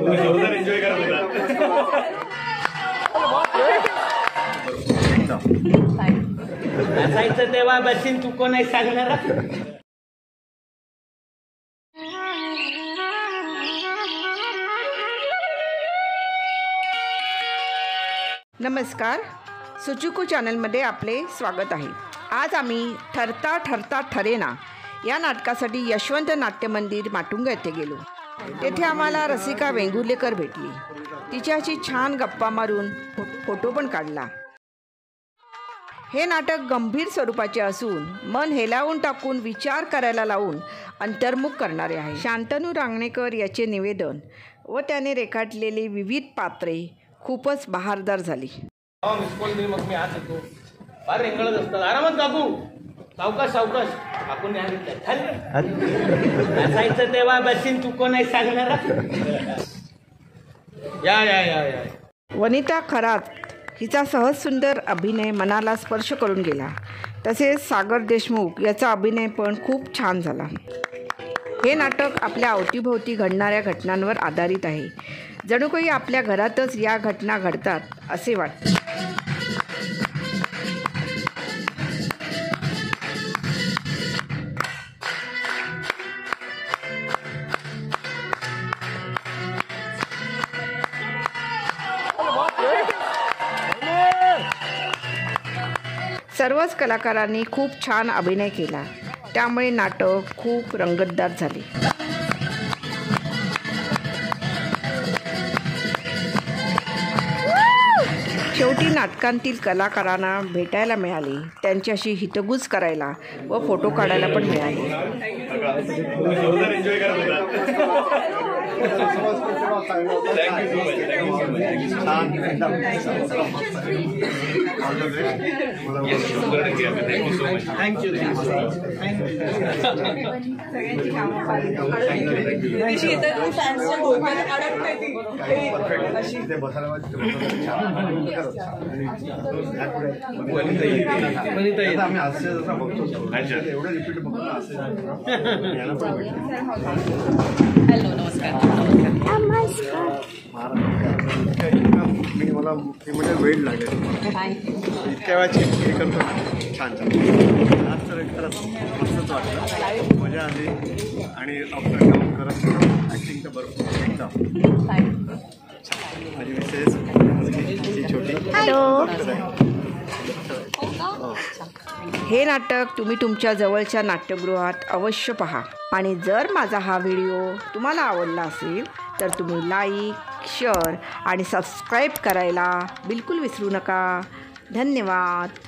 Enjoy असायचं तेव्हा बसीन तू कोण आहे सांगणार. नमस्कार, सुचुकू चॅनलमध्ये आपले स्वागत आहे. आज आम्ही ठरता ठरता ठरेना या नाटकासाठी यशवंत नाट्य मंदिर माटुंगा येथे गेलो. तेथे आम्हाला रसिका वेंगुर्लेकर भेटली. तिच्याशी छान गप्पा मारून फोटो पण काढला. हे नाटक गंभीर स्वरूपाचे असून मन हेलावून टाकून विचार करायला लावून अंतर्मुख करणारे आहे. शांतनू रांगणेकर याचे निवेदन व त्याने रेखाटलेली विविध पात्रे खूपच बहारदार झाली. मग मी आज येतो. फार रेंगळत असतात. आरामात काकू, सावकाश सावकाश. काकून असायचं तेव्हा बसीन तू कोण आहे सांगणार. या या या या. वनिता खरात हिचा सहज सुंदर अभिनय मनाला स्पर्श करून गेला. तसेच सागर देशमुख याचा अभिनय पण खूप छान झाला. हे नाटक आपल्या अवतीभोवती घडणाऱ्या घटनांवर आधारित आहे. जणू काही आपल्या घरातच या घटना घडतात असे वाटते. सर्वच कलाकारांनी खूप छान अभिनय केला. त्यामुळे नाटक खूप रंगतदार झाले. शेवटी नाटकांतील कलाकारांना भेटायला मिळाले, त्यांच्याशी हितगुज करायला व फोटो काढायला पण मिळाले. हॅलो, नमस्कार. मला म्हणजे वेळ लागेल इतक्या वेळाची हे करतो. छान छान. आज तर खरंच मस्तच वाटलं, मजा आली. आणि आपलं काम करत ॲक्टिंग तर भरपूर एकदम माझी मिसेस छोटी. हे नाटक तुम्ही तुमच्या जवळच्या नाट्यगृहात अवश्य पहा. आणि जर माझा हा व्हिडिओ तुम्हाला आवडला असेल तर तुम्ही लाईक, शेअर आणि सबस्क्राईब करायला बिलकुल विसरू नका. धन्यवाद.